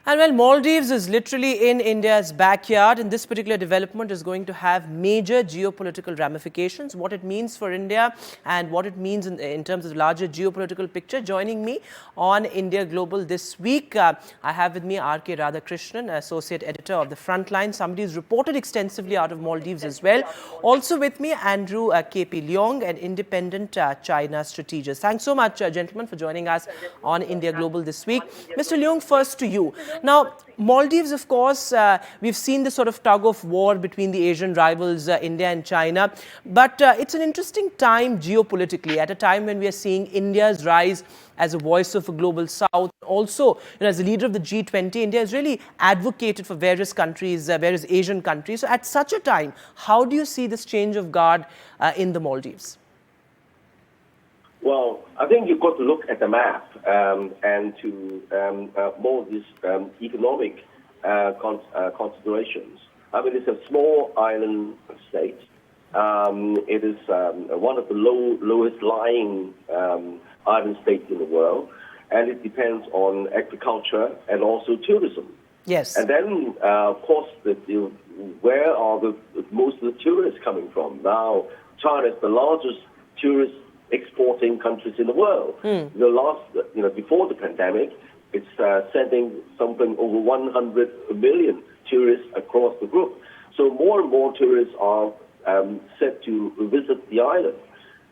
And well, Maldives is literally in India's backyard, and this particular development is going to have major geopolitical ramifications, what it means for India and what it means in terms of the larger geopolitical picture. Joining me on India Global this week, I have with me R.K. Radhakrishnan, Associate Editor of The Frontline, somebody who's reported extensively out of Maldives as well. Also with me, Andrew K.P. Leong, an independent China strategist. Thanks so much, gentlemen, for joining us on India Global this week. Mr. Leong, first to you. Now, Maldives, of course, we've seen this sort of tug of war between the Asian rivals, India and China. But it's an interesting time geopolitically, at a time when we are seeing India's rise as a voice of a global south. Also, as the leader of the G20, India has really advocated for various countries, various Asian countries. So at such a time, how do you see this change of guard in the Maldives? Well, I think you've got to look at the map and to more of these economic considerations. I mean, it's a small island state. It is one of the lowest lying island states in the world, and it depends on agriculture and also tourism. Yes. And then, of course, where are most of the tourists coming from? Now, China is the largest tourist exporting countries in the world. Before the pandemic, it's sending something over 100 million tourists across the group. So more and more tourists are set to visit the island.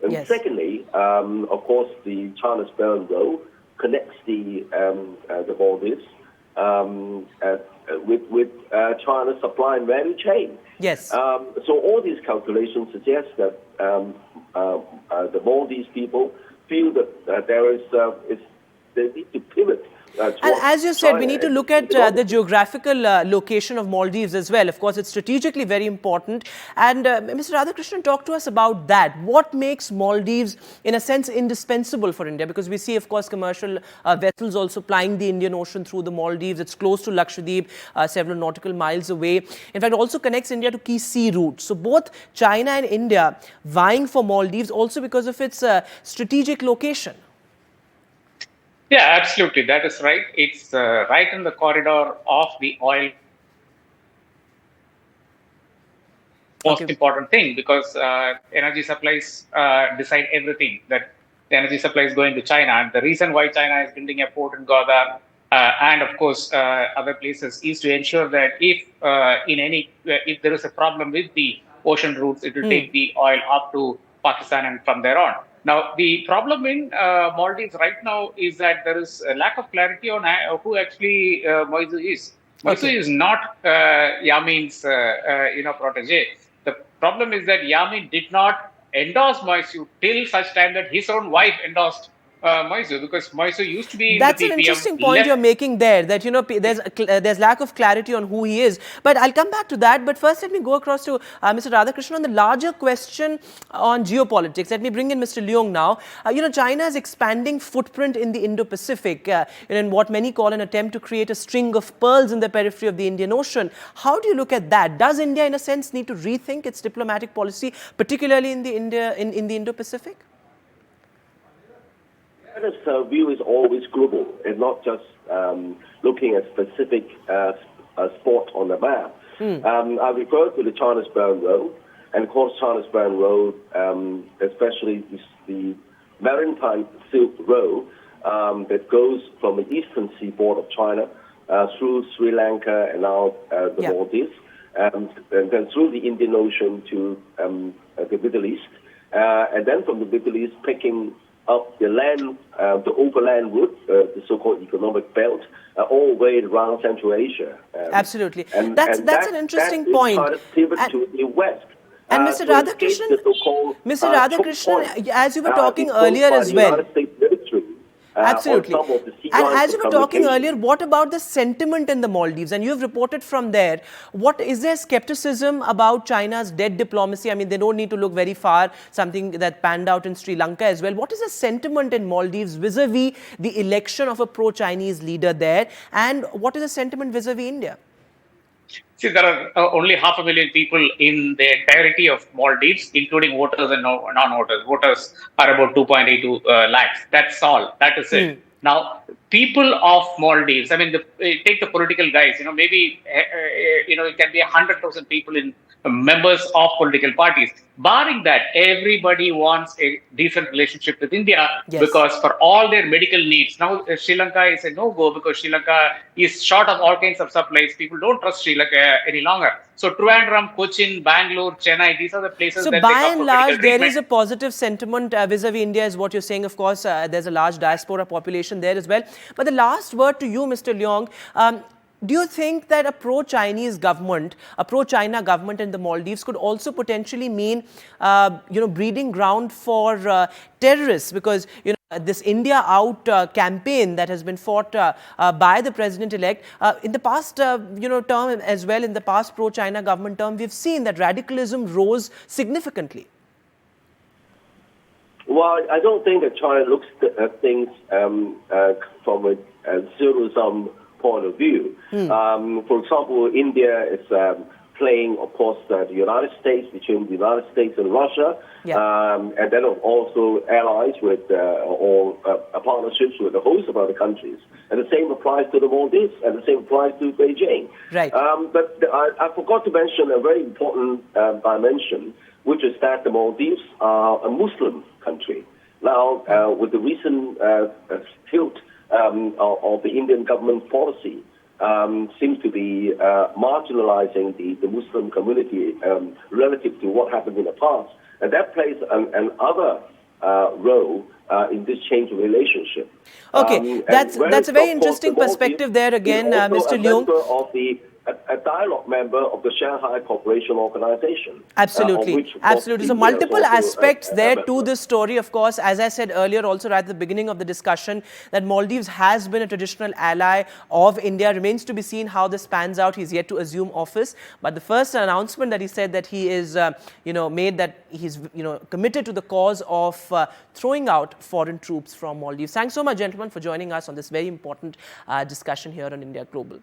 And yes. Secondly, of course, the China's Belt and Road connects the Maldives with China's supply and value chain. Yes. So all these calculations suggest that the Maldives people feel that they need to pivot. And as you said, we need to look at the geographical location of Maldives as well. Of course, it's strategically very important. And Mr. Radhakrishnan, talk to us about that. What makes Maldives, in a sense, indispensable for India? Because we see, of course, commercial vessels also plying the Indian Ocean through the Maldives. It's close to Lakshadweep, several nautical miles away. In fact, it also connects India to key sea routes. So both China and India vying for Maldives also because of its strategic location. Yeah, absolutely. That is right. It's right in the corridor of the oil. Most important thing, because energy supplies decide everything. That the energy supply is going to China, and the reason why China is building a port in Godar and of course other places is to ensure that if there is a problem with the ocean routes, it will take the oil up to Pakistan and from there on. Now, the problem in Maldives right now is that there is a lack of clarity on who actually Muizzu is. Muizzu is not Yamin's protege. The problem is that Yamin did not endorse Muizzu till such time that his own wife endorsed Muizzu, because Muizzu used to be. That's an interesting point you're making there, that there's lack of clarity on who he is. But I'll come back to that. But first, let me go across to Mr. Radhakrishnan on the larger question on geopolitics. Let me bring in Mr. Leong now. China's expanding footprint in the Indo-Pacific, in what many call an attempt to create a string of pearls in the periphery of the Indian Ocean. How do you look at that? Does India, in a sense, need to rethink its diplomatic policy, particularly in the Indo-Pacific? China's view is always global and not just looking at specific spot on the map. I refer to the China's Belt and Road, and of course China's Belt and Road, especially the maritime Silk Road that goes from the eastern seaboard of China through Sri Lanka and now the Maldives, and then through the Indian Ocean to the Middle East, and then from the Middle East picking up the land, the overland route, the so-called economic belt, all the way around Central Asia. Absolutely. And that's an interesting point. China's pivot to the west. And Mr. Radhakrishnan, as you were talking earlier as well. Absolutely. And as you were talking earlier, what about the sentiment in the Maldives? And you've reported from there. Is there skepticism about China's dead diplomacy? I mean, they don't need to look very far, something that panned out in Sri Lanka as well. What is the sentiment in Maldives vis-a-vis the election of a pro-Chinese leader there? And what is the sentiment vis-a-vis India? See, there are only 500,000 people in the entirety of Maldives, including voters and non-voters. Voters are about 2.82 lakhs. That's all. That is it. Now, people of Maldives, I mean, take the political guys, maybe, it can be 100,000 people in members of political parties. Barring that, everybody wants a decent relationship with India Yes. because for all their medical needs. Now, Sri Lanka is a no-go because Sri Lanka is short of all kinds of supplies. People don't trust Sri Lanka any longer. So Trivandrum, Cochin, Bangalore, Chennai, these are the places So that they by come and for medical large, there treatment. is a positive sentiment vis-a-vis India is what you're saying. Of course, there's a large diaspora population there as well. But the last word to you, Mr. Leong, do you think that a pro-Chinese government, a pro-China government in the Maldives could also potentially mean, breeding ground for terrorists? Because, this India out campaign that has been fought by the president-elect in the past, term as well, in the past pro-China government term, we've seen that radicalism rose significantly. Well, I don't think that China looks at things from a zero-sum point of view. For example, India is playing, of course, the United States, between the United States and Russia, and then also allies with or partnerships with a host of other countries. And the same applies to the Maldives, and the same applies to Beijing. Right. But I forgot to mention a very important dimension, which is that the Maldives are a Muslim country. Now, with the recent tilt of the Indian government policy, seems to be marginalizing the Muslim community relative to what happened in the past. And that plays another role in this change of relationship. Okay, that's a very interesting perspective there again, Mr. Leong. A dialogue member of the Shanghai Cooperation Organization. Absolutely, absolutely. So multiple aspects there to this story, of course. As I said earlier, also right at the beginning of the discussion, that Maldives has been a traditional ally of India. Remains to be seen how this pans out. He's yet to assume office. But the first announcement that he said that he is, made that he's, committed to the cause of throwing out foreign troops from Maldives. Thanks so much, gentlemen, for joining us on this very important discussion here on India Global.